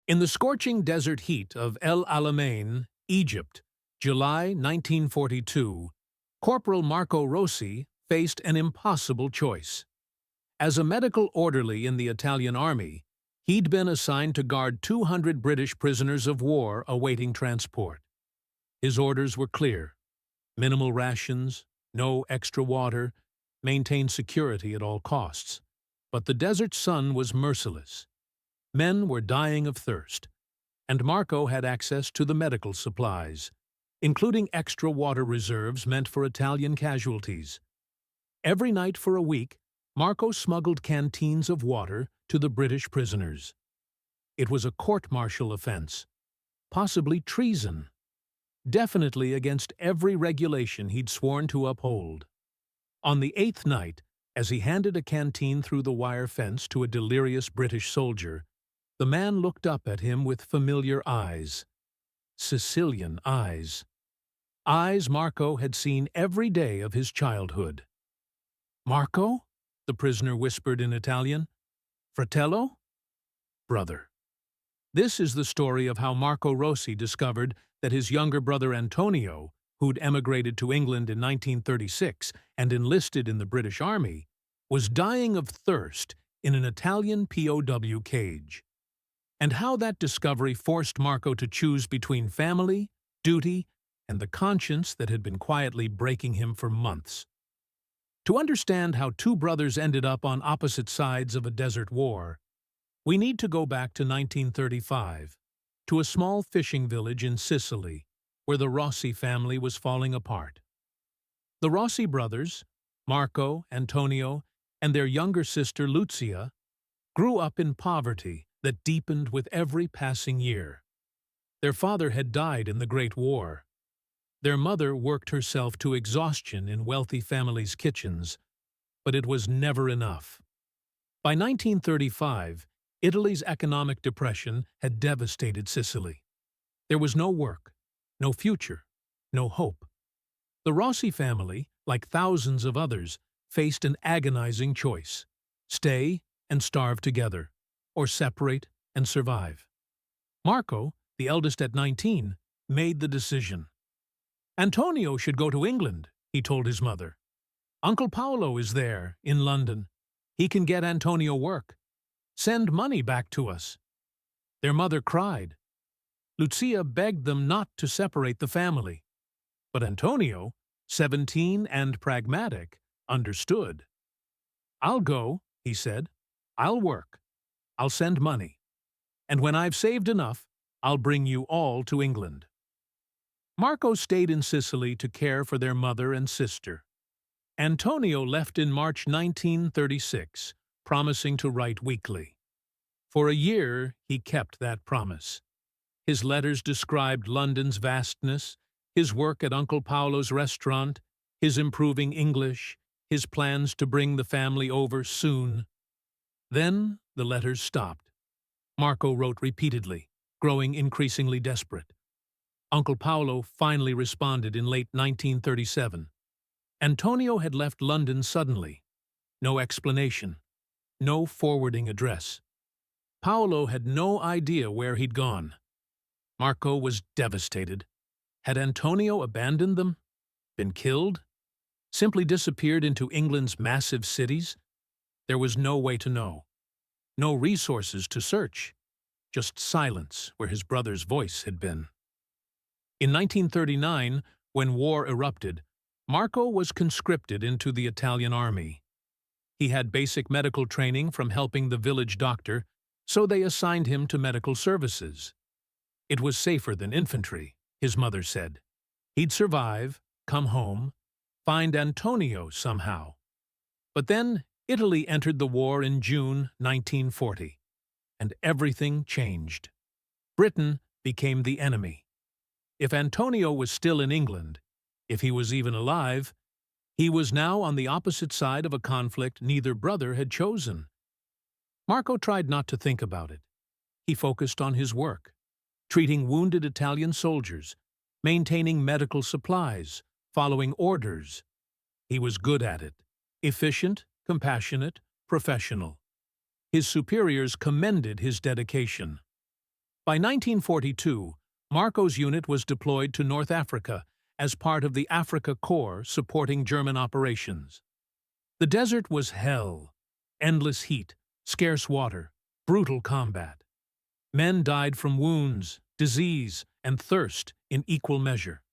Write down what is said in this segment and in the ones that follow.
In the scorching desert heat of El Alamein, Egypt, July 1942, Corporal Marco Rossi faced an impossible choice. As a medical orderly in the Italian army, he'd been assigned to guard 200 British prisoners of war awaiting transport. His orders were clear: minimal rations, no extra water, maintain security at all costs. But the desert sun was merciless. Men were dying of thirst, and Marco had access to the medical supplies, including extra water reserves meant for Italian casualties. Every night for a week, Marco smuggled canteens of water to the British prisoners. It was a court-martial offense, possibly treason, definitely against every regulation he'd sworn to uphold. On the 8th night, as he handed a canteen through the wire fence to a delirious British soldier, the man looked up at him with familiar eyes. Sicilian eyes. Eyes Marco had seen every day of his childhood. "Marco?" the prisoner whispered in Italian. "Fratello?" Brother. This is the story of how Marco Rossi discovered that his younger brother Antonio, who'd emigrated to England in 1936 and enlisted in the British Army, was dying of thirst in an Italian POW cage. And how that discovery forced Marco to choose between family, duty, and the conscience that had been quietly breaking him for months. To understand how two brothers ended up on opposite sides of a desert war, we need to go back to 1935, to a small fishing village in Sicily, where the Rossi family was falling apart. The Rossi brothers, Marco, Antonio, and their younger sister Lucia, grew up in poverty that deepened with every passing year. Their father had died in the Great War. Their mother worked herself to exhaustion in wealthy families' kitchens, but it was never enough. By 1935, Italy's economic depression had devastated Sicily. There was no work, no future, no hope. The Rossi family, like thousands of others, faced an agonizing choice: stay and starve together, or separate and survive. Marco, the eldest at 19, made the decision. "Antonio should go to England," he told his mother. "Uncle Paolo is there, in London. He can get Antonio work. Send money back to us." Their mother cried. Lucia begged them not to separate the family. But Antonio, 17 and pragmatic, understood. "I'll go," he said. "I'll work. I'll send money. And when I've saved enough, I'll bring you all to England." Marco stayed in Sicily to care for their mother and sister. Antonio left in March 1936, promising to write weekly. For a year, he kept that promise. His letters described London's vastness, his work at Uncle Paolo's restaurant, his improving English, his plans to bring the family over soon. Then the letters stopped. Marco wrote repeatedly, growing increasingly desperate. Uncle Paolo finally responded in late 1937. Antonio had left London suddenly. No explanation. No forwarding address. Paolo had no idea where he'd gone. Marco was devastated. Had Antonio abandoned them? Been killed? Simply disappeared into England's massive cities? There was no way to know. No resources to search. Just silence where his brother's voice had been. In 1939, when war erupted, Marco was conscripted into the Italian army. He had basic medical training from helping the village doctor, so they assigned him to medical services. It was safer than infantry, his mother said. He'd survive, come home, find Antonio somehow. But then Italy entered the war in June 1940, and everything changed. Britain became the enemy. If Antonio was still in England, if he was even alive, he was now on the opposite side of a conflict neither brother had chosen. Marco tried not to think about it. He focused on his work, treating wounded Italian soldiers, maintaining medical supplies, following orders. He was good at it, efficient, compassionate, professional. His superiors commended his dedication. By 1942, Marco's unit was deployed to North Africa as part of the Africa Corps supporting German operations. The desert was hell, endless heat, scarce water, brutal combat. Men died from wounds, disease, and thirst in equal measure.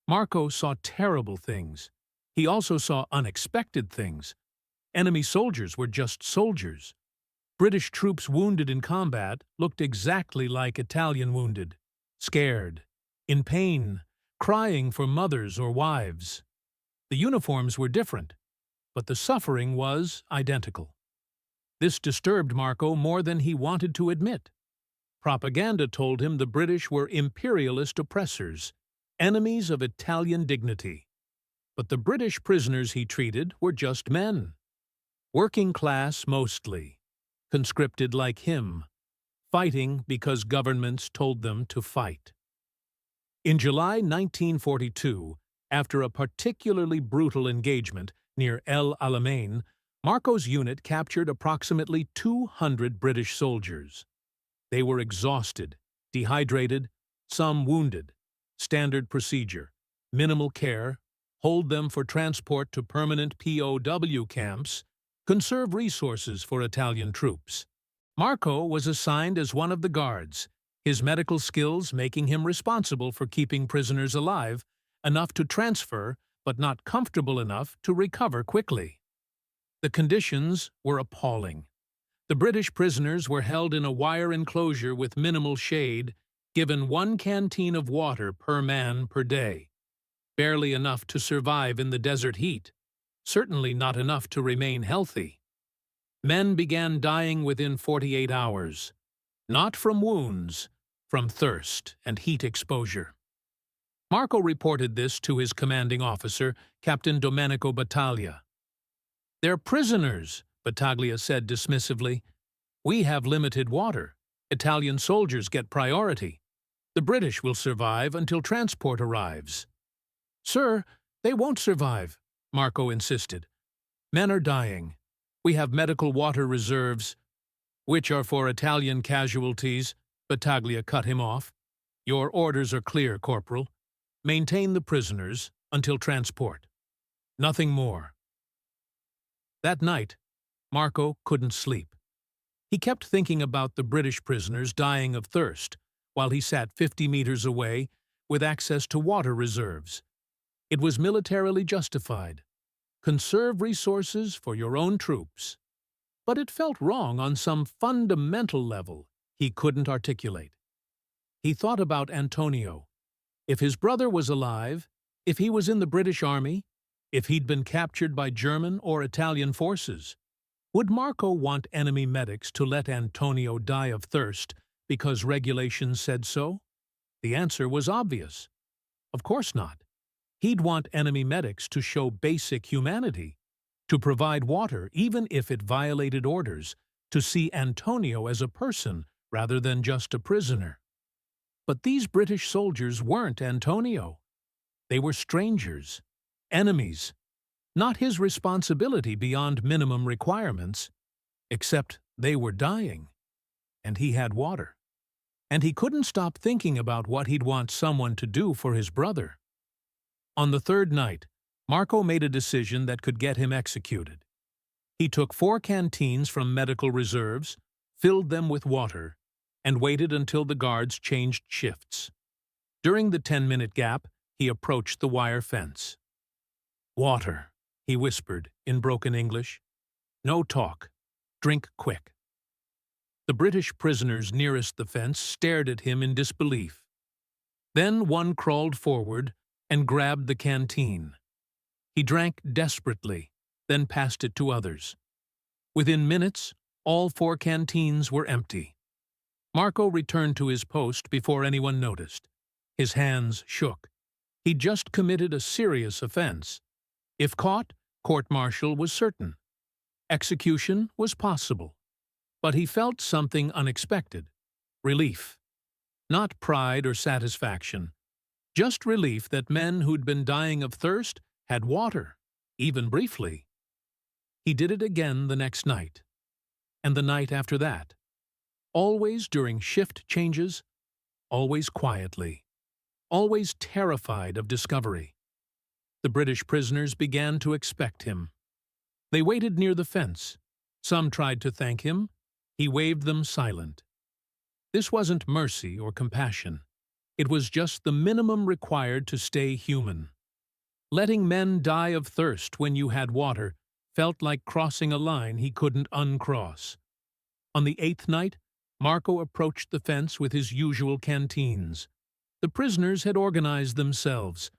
Marco saw terrible things. He also saw unexpected things. Enemy soldiers were just soldiers. British troops wounded in combat looked exactly like Italian wounded, scared, in pain, crying for mothers or wives. The uniforms were different, but the suffering was identical. This disturbed Marco more than he wanted to admit. Propaganda told him the British were imperialist oppressors, enemies of Italian dignity. But the British prisoners he treated were just men. Working class mostly, conscripted like him, fighting because governments told them to fight. In July 1942, after a particularly brutal engagement near El Alamein, Marco's unit captured approximately 200 British soldiers. They were exhausted, dehydrated, some wounded. Standard procedure: minimal care, hold them for transport to permanent POW camps, conserve resources for Italian troops. Marco was assigned as one of the guards, his medical skills making him responsible for keeping prisoners alive, enough to transfer but not comfortable enough to recover quickly. The conditions were appalling. The British prisoners were held in a wire enclosure with minimal shade, given 1 canteen of water per man per day. Barely enough to survive in the desert heat, certainly not enough to remain healthy. Men began dying within 48 hours, not from wounds, from thirst and heat exposure. Marco reported this to his commanding officer, Captain Domenico Battaglia. "They're prisoners," Battaglia said dismissively. "We have limited water. Italian soldiers get priority. The British will survive until transport arrives." "Sir, they won't survive," Marco insisted. "Men are dying. We have medical water reserves." "Which are for Italian casualties," Battaglia cut him off. "Your orders are clear, Corporal. Maintain the prisoners until transport. Nothing more." That night, Marco couldn't sleep. He kept thinking about the British prisoners dying of thirst, while he sat 50 meters away with access to water reserves. It was militarily justified. Conserve resources for your own troops. But it felt wrong on some fundamental level he couldn't articulate. He thought about Antonio. If his brother was alive, if he was in the British Army, if he'd been captured by German or Italian forces, would Marco want enemy medics to let Antonio die of thirst because regulations said so? The answer was obvious. Of course not. He'd want enemy medics to show basic humanity, to provide water even if it violated orders, to see Antonio as a person rather than just a prisoner. But these British soldiers weren't Antonio. They were strangers, enemies, not his responsibility beyond minimum requirements, except they were dying, and he had water. And he couldn't stop thinking about what he'd want someone to do for his brother. On the third night, Marco made a decision that could get him executed. He took 4 canteens from medical reserves, filled them with water, and waited until the guards changed shifts. During the 10-minute gap, he approached the wire fence. "Water," he whispered in broken English. "No talk. Drink quick." The British prisoners nearest the fence stared at him in disbelief. Then one crawled forward and grabbed the canteen. He drank desperately, then passed it to others. Within minutes, all 4 canteens were empty. Marco returned to his post before anyone noticed. His hands shook. He'd just committed a serious offense. If caught, court-martial was certain. Execution was possible. But he felt something unexpected. Relief. Not pride or satisfaction. Just relief that men who'd been dying of thirst had water, even briefly. He did it again the next night. And the night after that. Always during shift changes, always quietly, always terrified of discovery. The British prisoners began to expect him. They waited near the fence. Some tried to thank him. He waved them silent. This wasn't mercy or compassion. It was just the minimum required to stay human. Letting men die of thirst when you had water felt like crossing a line he couldn't uncross. On the 8th night, Marco approached the fence with his usual canteens. The prisoners had organized themselves.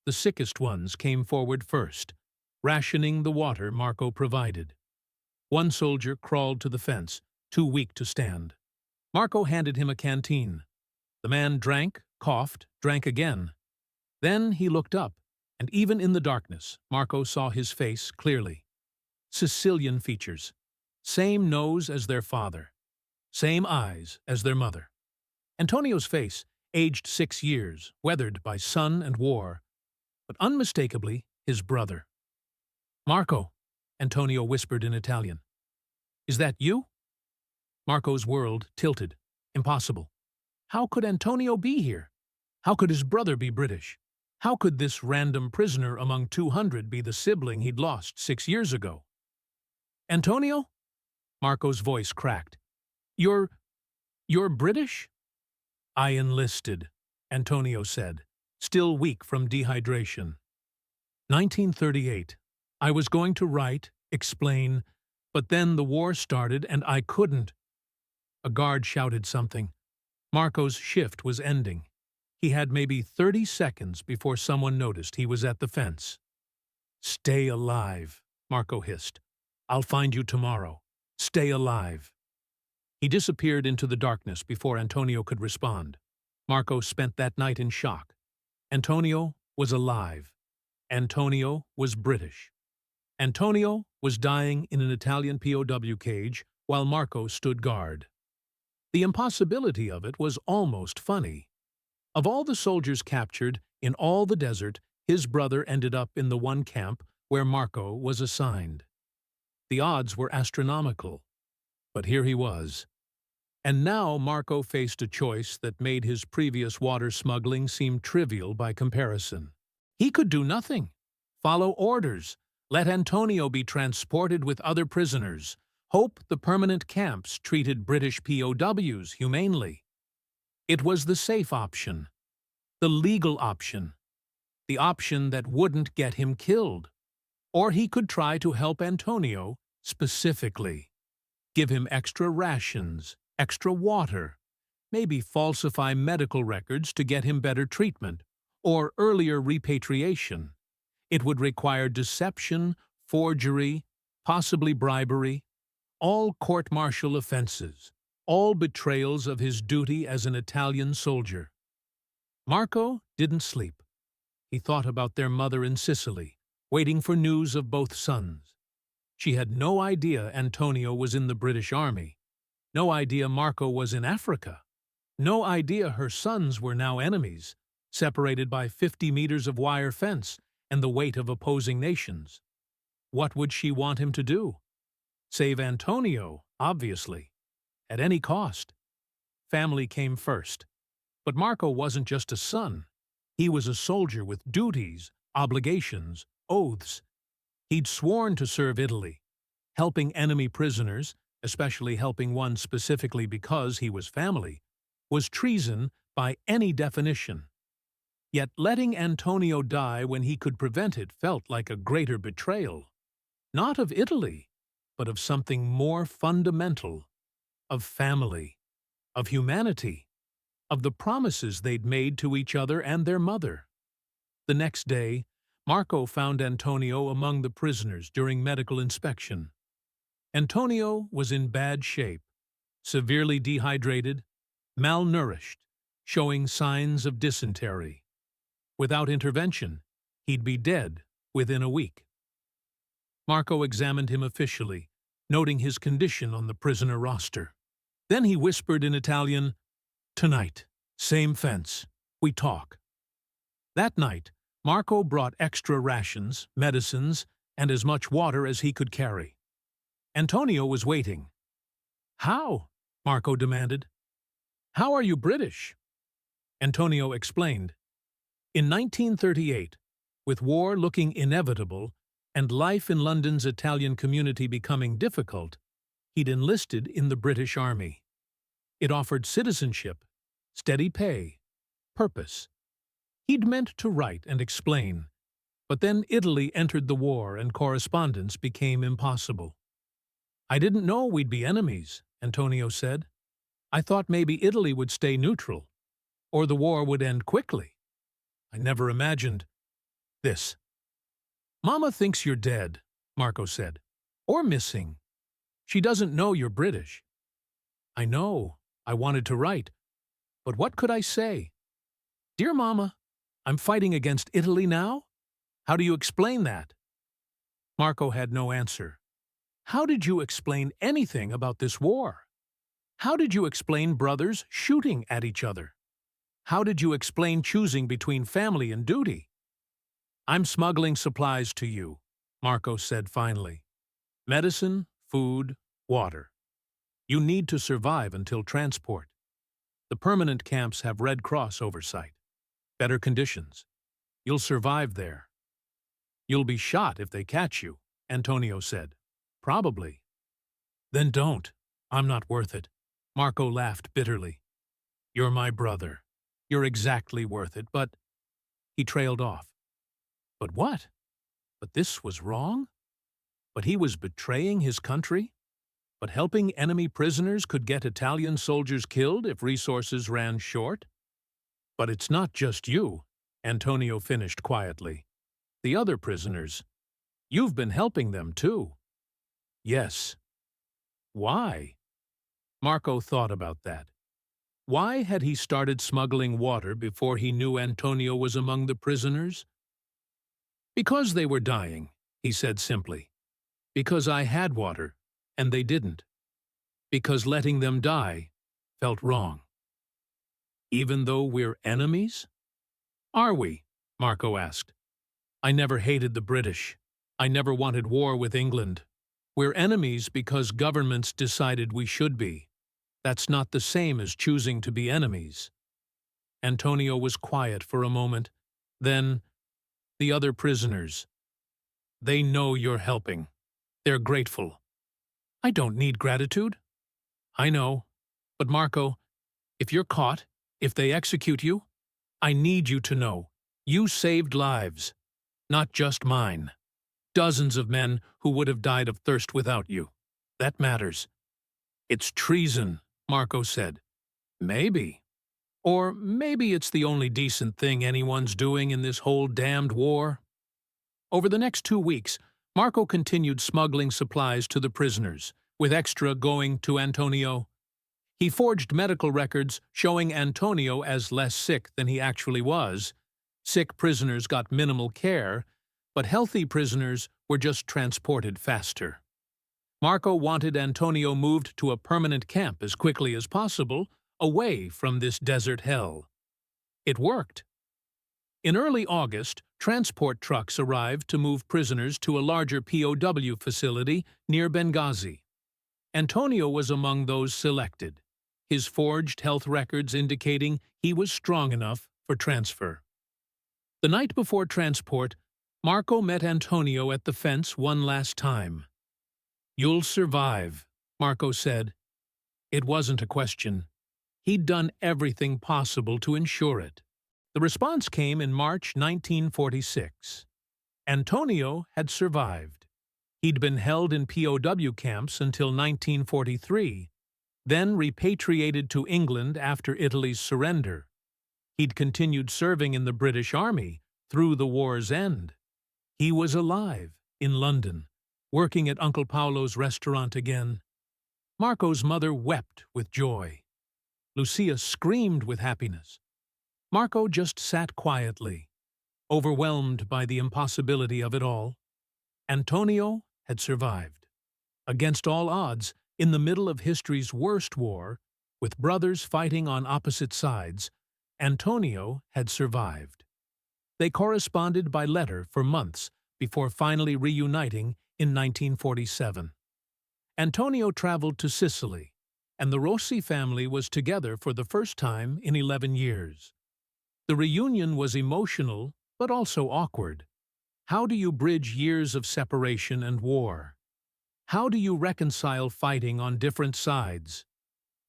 The sickest ones came forward first, rationing the water Marco provided. One soldier crawled to the fence, too weak to stand. Marco handed him a canteen. The man drank, coughed, drank again. Then he looked up, and even in the darkness, Marco saw his face clearly. Sicilian features. Same nose as their father. Same eyes as their mother. Antonio's face, aged 6 years, weathered by sun and war, but unmistakably his brother. "Marco," Antonio whispered in Italian. "Is that you?" Marco's world tilted. Impossible. How could Antonio be here? How could his brother be British? How could this random prisoner among 200 be the sibling he'd lost 6 years ago? "Antonio?" Marco's voice cracked. You're British?" "I enlisted," Antonio said, still weak from dehydration. 1938. I was going to write, explain, but then the war started and I couldn't. A guard shouted something. Marco's shift was ending. He had maybe 30 seconds before someone noticed he was at the fence. "Stay alive," Marco hissed. "I'll find you tomorrow. Stay alive." He disappeared into the darkness before Antonio could respond. Marco spent that night in shock. Antonio was alive. Antonio was British. Antonio was dying in an Italian POW cage while Marco stood guard. The impossibility of it was almost funny. Of all the soldiers captured in all the desert, his brother ended up in the one camp where Marco was assigned. The odds were astronomical, but here he was. And now Marco faced a choice that made his previous water smuggling seem trivial by comparison. He could do nothing. Follow orders. Let Antonio be transported with other prisoners. Hope the permanent camps treated British POWs humanely. It was the safe option. The legal option. The option that wouldn't get him killed. Or he could try to help Antonio specifically. Give him extra rations, extra water, maybe falsify medical records to get him better treatment, or earlier repatriation. It would require deception, forgery, possibly bribery, all court-martial offenses, all betrayals of his duty as an Italian soldier. Marco didn't sleep. He thought about their mother in Sicily, waiting for news of both sons. She had no idea Antonio was in the British Army. No idea Marco was in Africa. No idea her sons were now enemies, separated by 50 meters of wire fence and the weight of opposing nations. What would she want him to do? Save Antonio, obviously, at any cost. Family came first. But Marco wasn't just a son. He was a soldier with duties, obligations, oaths. He'd sworn to serve Italy. Helping enemy prisoners, especially helping one specifically because he was family, was treason by any definition. Yet letting Antonio die when he could prevent it felt like a greater betrayal. Not of Italy, but of something more fundamental. Of family. Of humanity. Of the promises they'd made to each other and their mother. The next day, Marco found Antonio among the prisoners during medical inspection. Antonio was in bad shape, severely dehydrated, malnourished, showing signs of dysentery. Without intervention, he'd be dead within a week. Marco examined him officially, noting his condition on the prisoner roster. Then he whispered in Italian, "Tonight, same fence, we talk." That night, Marco brought extra rations, medicines, and as much water as he could carry. Antonio was waiting. "How?" Marco demanded. "How are you British?" Antonio explained. In 1938, with war looking inevitable and life in London's Italian community becoming difficult, he'd enlisted in the British Army. It offered citizenship, steady pay, purpose. He'd meant to write and explain, but then Italy entered the war and correspondence became impossible. "I didn't know we'd be enemies," Antonio said. "I thought maybe Italy would stay neutral, or the war would end quickly. I never imagined this." "Mama thinks you're dead," Marco said, "or missing. She doesn't know you're British." "I know. I wanted to write. But what could I say? Dear Mama, I'm fighting against Italy now? How do you explain that?" Marco had no answer. How did you explain anything about this war? How did you explain brothers shooting at each other? How did you explain choosing between family and duty? "I'm smuggling supplies to you," Marco said finally. "Medicine, food, water. You need to survive until transport. The permanent camps have Red Cross oversight. Better conditions. You'll survive there." "You'll be shot if they catch you," Antonio said. "Probably." "Then don't. I'm not worth it." Marco laughed bitterly. "You're my brother. You're exactly worth it, but—" He trailed off. But what? But this was wrong? But he was betraying his country? But helping enemy prisoners could get Italian soldiers killed if resources ran short? "But it's not just you," Antonio finished quietly. "The other prisoners. You've been helping them too." "Yes." "Why?" Marco thought about that. Why had he started smuggling water before he knew Antonio was among the prisoners? "Because they were dying," he said simply. "Because I had water, and they didn't. Because letting them die felt wrong." "Even though we're enemies?" "Are we?" Marco asked. "I never hated the British. I never wanted war with England. We're enemies because governments decided we should be. That's not the same as choosing to be enemies." Antonio was quiet for a moment. Then, "The other prisoners. They know you're helping. They're grateful." "I don't need gratitude." "I know. But Marco, if you're caught, if they execute you, I need you to know. You saved lives. Not just mine. Dozens of men who would have died of thirst without you. That matters." "It's treason," Marco said. "Maybe. Or maybe it's the only decent thing anyone's doing in this whole damned war." Over the next 2 weeks, Marco continued smuggling supplies to the prisoners, with extra going to Antonio. He forged medical records showing Antonio as less sick than he actually was. Sick prisoners got minimal care, but healthy prisoners were just transported faster. Marco wanted Antonio moved to a permanent camp as quickly as possible, away from this desert hell. It worked. In early August, transport trucks arrived to move prisoners to a larger POW facility near Benghazi. Antonio was among those selected, his forged health records indicating he was strong enough for transfer. The night before transport, Marco met Antonio at the fence one last time. "You'll survive," Marco said. It wasn't a question. He'd done everything possible to ensure it. The response came in March 1946. Antonio had survived. He'd been held in POW camps until 1943, then repatriated to England after Italy's surrender. He'd continued serving in the British Army through the war's end. He was alive in London, working at Uncle Paolo's restaurant again. Marco's mother wept with joy. Lucia screamed with happiness. Marco just sat quietly, overwhelmed by the impossibility of it all. Antonio had survived. Against all odds, in the middle of history's worst war, with brothers fighting on opposite sides, Antonio had survived. They corresponded by letter for months before finally reuniting in 1947. Antonio traveled to Sicily, and the Rossi family was together for the first time in 11 years. The reunion was emotional, but also awkward. How do you bridge years of separation and war? How do you reconcile fighting on different sides?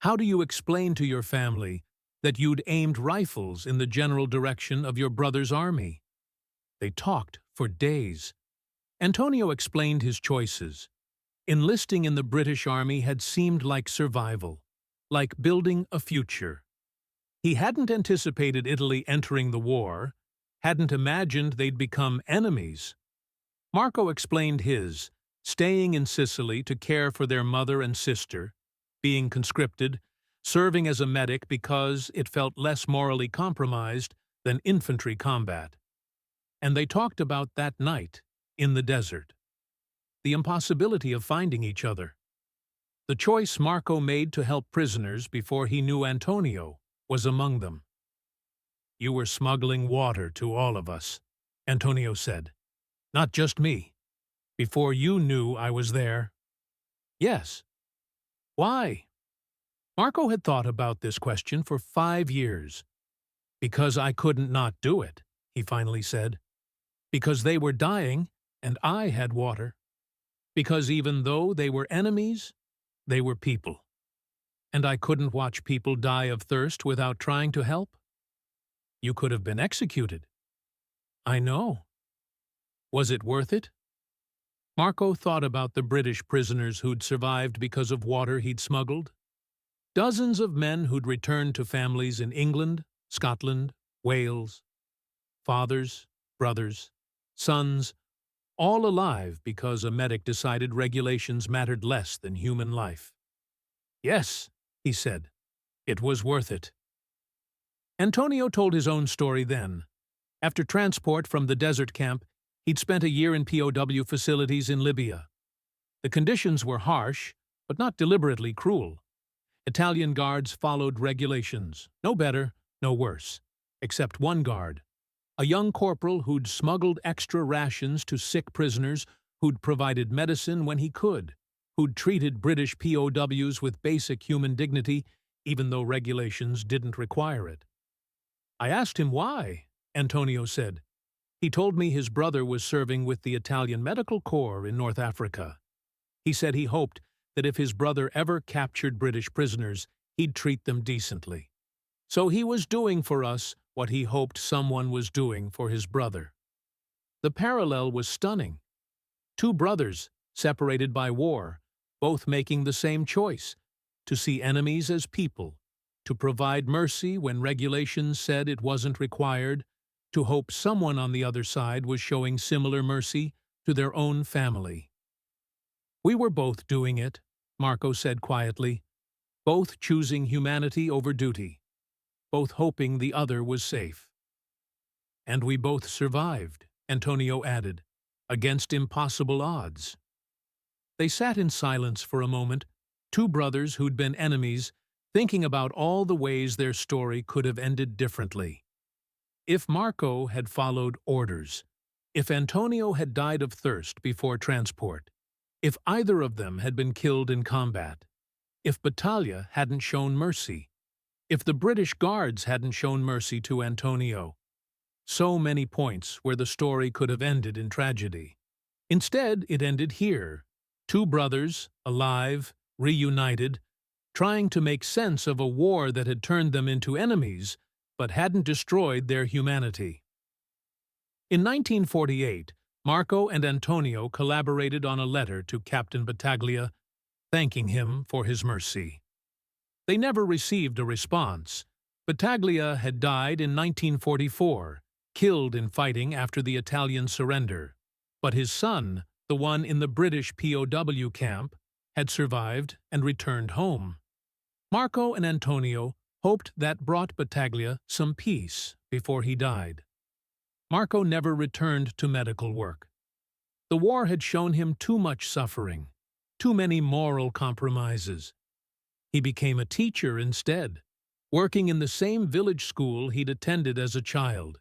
How do you explain to your family that you'd aimed rifles in the general direction of your brother's army? They talked for days. Antonio explained his choices. Enlisting in the British Army had seemed like survival, like building a future. He hadn't anticipated Italy entering the war, hadn't imagined they'd become enemies. Marco explained his, staying in Sicily to care for their mother and sister, being conscripted, serving as a medic because it felt less morally compromised than infantry combat. And they talked about that night in the desert. The impossibility of finding each other. The choice Marco made to help prisoners before he knew Antonio was among them. "You were smuggling water to all of us," Antonio said. "Not just me. Before you knew I was there." "Yes." "Why?" Marco had thought about this question for 5 years. "Because I couldn't not do it," he finally said. "Because they were dying and I had water. Because even though they were enemies, they were people. And I couldn't watch people die of thirst without trying to help." "You could have been executed." "I know." "Was it worth it?" Marco thought about the British prisoners who'd survived because of water he'd smuggled. Dozens of men who'd returned to families in England, Scotland, Wales. Fathers, brothers, sons, all alive because a medic decided regulations mattered less than human life. "Yes," he said, "it was worth it." Antonio told his own story then. After transport from the desert camp, he'd spent a year in POW facilities in Libya. The conditions were harsh, but not deliberately cruel. Italian guards followed regulations, no better, no worse, except one guard, a young corporal who'd smuggled extra rations to sick prisoners, who'd provided medicine when he could, who'd treated British POWs with basic human dignity, even though regulations didn't require it. "I asked him why," Antonio said. "He told me his brother was serving with the Italian Medical Corps in North Africa. He said he hoped that if his brother ever captured British prisoners, he'd treat them decently. So he was doing for us what he hoped someone was doing for his brother." The parallel was stunning. Two brothers, separated by war, both making the same choice, to see enemies as people, to provide mercy when regulations said it wasn't required, to hope someone on the other side was showing similar mercy to their own family. "We were both doing it," Marco said quietly, "both choosing humanity over duty, both hoping the other was safe." "And we both survived," Antonio added, "against impossible odds." They sat in silence for a moment, two brothers who'd been enemies, thinking about all the ways their story could have ended differently. If Marco had followed orders, if Antonio had died of thirst before transport, if either of them had been killed in combat, if Battaglia hadn't shown mercy, if the British Guards hadn't shown mercy to Antonio. So many points where the story could have ended in tragedy. Instead, it ended here. Two brothers, alive, reunited, trying to make sense of a war that had turned them into enemies, but hadn't destroyed their humanity. In 1948, Marco and Antonio collaborated on a letter to Captain Battaglia, thanking him for his mercy. They never received a response. Battaglia had died in 1944, killed in fighting after the Italian surrender. But his son, the one in the British POW camp, had survived and returned home. Marco and Antonio hoped that brought Battaglia some peace before he died. Marco never returned to medical work. The war had shown him too much suffering, too many moral compromises. He became a teacher instead, working in the same village school he'd attended as a child.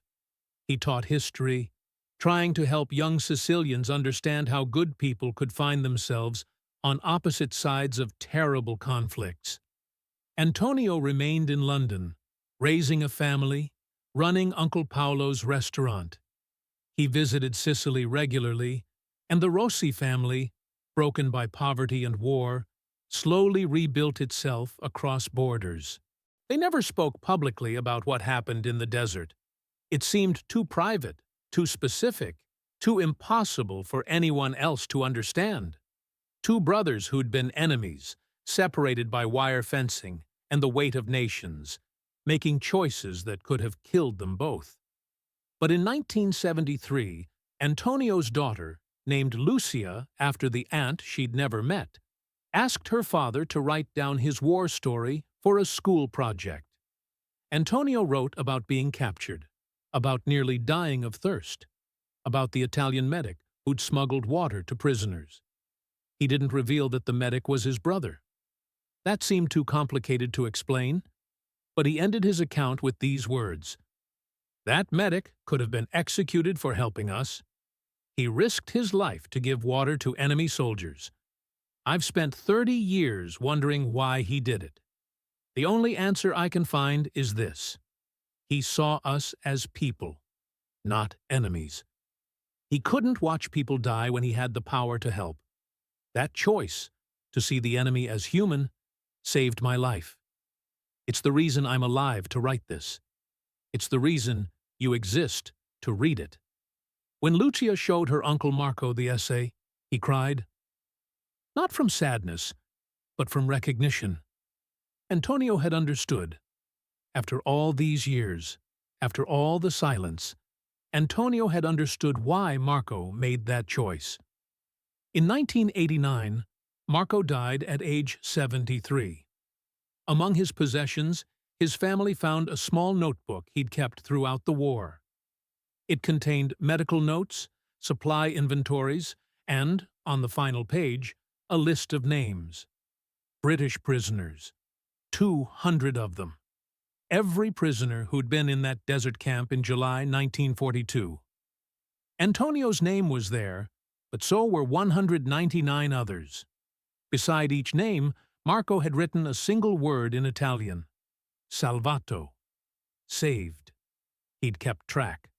He taught history, trying to help young Sicilians understand how good people could find themselves on opposite sides of terrible conflicts. Antonio remained in London, raising a family, running Uncle Paolo's restaurant. He visited Sicily regularly, and the Rossi family, broken by poverty and war, slowly rebuilt itself across borders. They never spoke publicly about what happened in the desert. It seemed too private, too specific, too impossible for anyone else to understand. Two brothers who'd been enemies, separated by wire fencing and the weight of nations, making choices that could have killed them both. But in 1973, Antonio's daughter, named Lucia after the aunt she'd never met, asked her father to write down his war story for a school project. Antonio wrote about being captured, about nearly dying of thirst, about the Italian medic who'd smuggled water to prisoners. He didn't reveal that the medic was his brother. That seemed too complicated to explain, but he ended his account with these words: "That medic could have been executed for helping us. He risked his life to give water to enemy soldiers. I've spent 30 years wondering why he did it. The only answer I can find is this: he saw us as people, not enemies. He couldn't watch people die when he had the power to help. That choice, to see the enemy as human, saved my life. It's the reason I'm alive to write this. It's the reason you exist to read it." When Lucia showed her Uncle Marco the essay, he cried. Not from sadness, but from recognition. Antonio had understood. After all these years, after all the silence, Antonio had understood why Marco made that choice. In 1989, Marco died at age 73. Among his possessions, his family found a small notebook he'd kept throughout the war. It contained medical notes, supply inventories, and, on the final page, a list of names. British prisoners. 200 of them. Every prisoner who'd been in that desert camp in July 1942. Antonio's name was there, but so were 199 others. Beside each name, Marco had written a single word in Italian: salvato, saved. He'd kept track.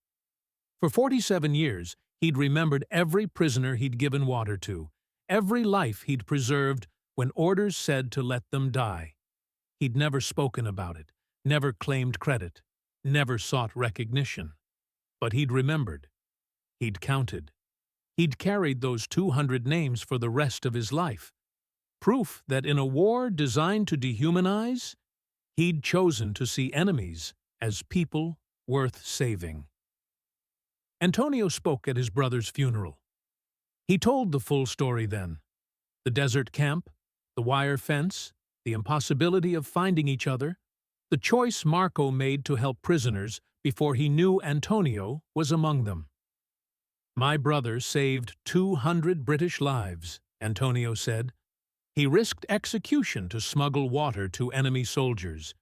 For 47 years, he'd remembered every prisoner he'd given water to, every life he'd preserved when orders said to let them die. He'd never spoken about it, never claimed credit, never sought recognition. But he'd remembered. He'd counted. He'd carried those 200 names for the rest of his life. Proof that in a war designed to dehumanize, he'd chosen to see enemies as people worth saving. Antonio spoke at his brother's funeral. He told the full story then: the desert camp, the wire fence, the impossibility of finding each other, the choice Marco made to help prisoners before he knew Antonio was among them. "My brother saved 200 British lives," Antonio said. "He risked execution to smuggle water to enemy soldiers.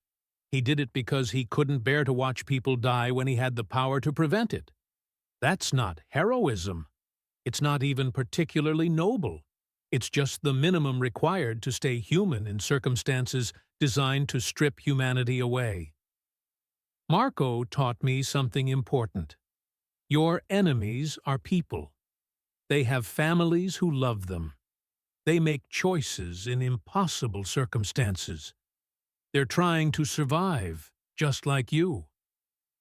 He did it because he couldn't bear to watch people die when he had the power to prevent it. That's not heroism. It's not even particularly noble. It's just the minimum required to stay human in circumstances designed to strip humanity away." Marco taught me something important. Your enemies are people. They have families who love them. They make choices in impossible circumstances. They're trying to survive, just like you.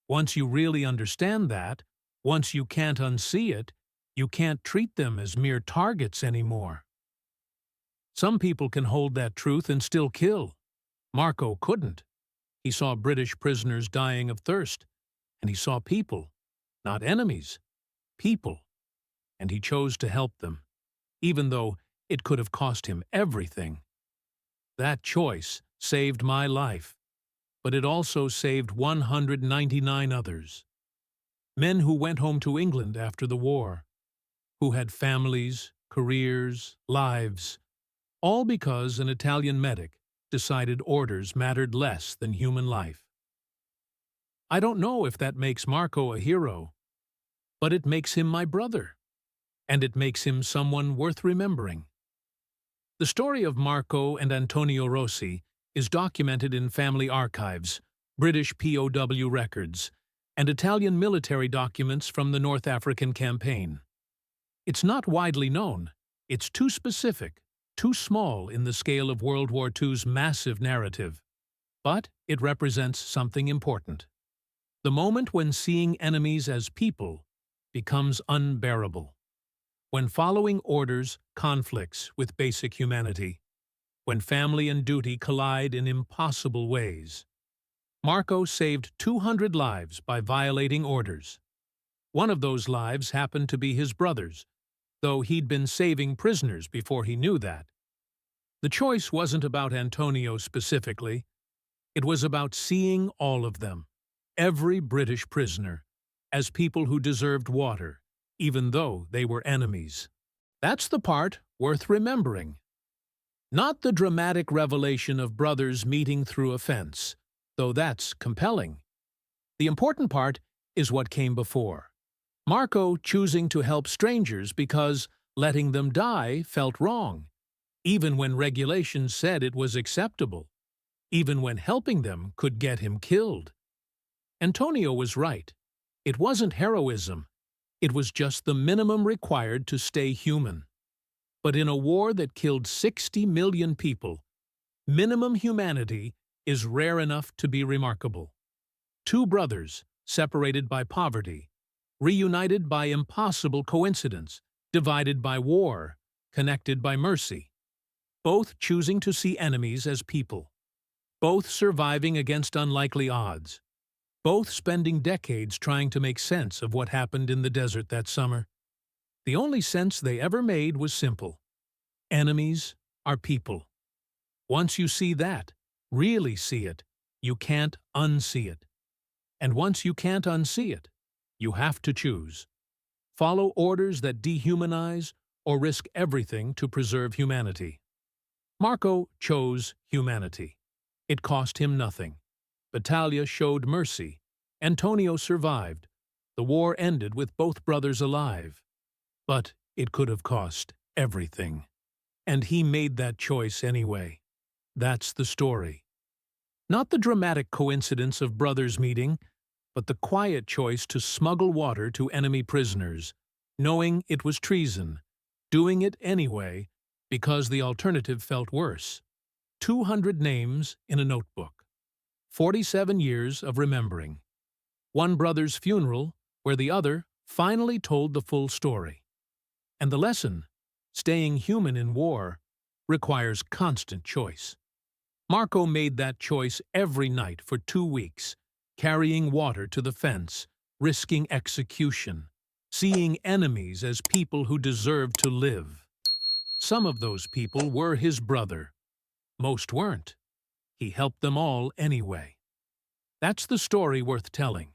Once you really understand that, once you can't unsee it, you can't treat them as mere targets anymore. Some people can hold that truth and still kill. Marco couldn't. He saw British prisoners dying of thirst, and he saw people, not enemies, people, and he chose to help them, even though it could have cost him everything. That choice saved my life, but it also saved 199 others. Men who went home to England after the war, who had families, careers, lives, all because an Italian medic decided orders mattered less than human life. I don't know if that makes Marco a hero, but it makes him my brother, and it makes him someone worth remembering. The story of Marco and Antonio Rossi is documented in family archives, British POW records, and Italian military documents from the North African campaign. It's not widely known. It's too specific, too small in the scale of World War II's massive narrative. But it represents something important. The moment when seeing enemies as people becomes unbearable. When following orders conflicts with basic humanity. When family and duty collide in impossible ways. Marco saved 200 lives by violating orders. One of those lives happened to be his brother's, though he'd been saving prisoners before he knew that. The choice wasn't about Antonio specifically. It was about seeing all of them, every British prisoner, as people who deserved water, even though they were enemies. That's the part worth remembering. Not the dramatic revelation of brothers meeting through a fence, though that's compelling. The important part is what came before. Marco choosing to help strangers because letting them die felt wrong, even when regulations said it was acceptable, even when helping them could get him killed. Antonio was right. It wasn't heroism. It was just the minimum required to stay human. But in a war that killed 60 million people, minimum humanity is rare enough to be remarkable. Two brothers, separated by poverty, reunited by impossible coincidence, divided by war, connected by mercy. Both choosing to see enemies as people. Both surviving against unlikely odds. Both spending decades trying to make sense of what happened in the desert that summer. The only sense they ever made was simple. Enemies are people. Once you see that, really see it, you can't unsee it. And once you can't unsee it, you have to choose. Follow orders that dehumanize or risk everything to preserve humanity. Marco chose humanity. It cost him nothing. Battaglia showed mercy. Antonio survived. The war ended with both brothers alive. But it could have cost everything. And he made that choice anyway. That's the story. Not the dramatic coincidence of brothers meeting, but the quiet choice to smuggle water to enemy prisoners, knowing it was treason, doing it anyway because the alternative felt worse. 200 names in a notebook. 47 years of remembering. One brother's funeral where the other finally told the full story. And the lesson, staying human in war, requires constant choice. Marco made that choice every night for 2 weeks, carrying water to the fence, risking execution, seeing enemies as people who deserved to live. Some of those people were his brother. Most weren't. He helped them all anyway. That's the story worth telling.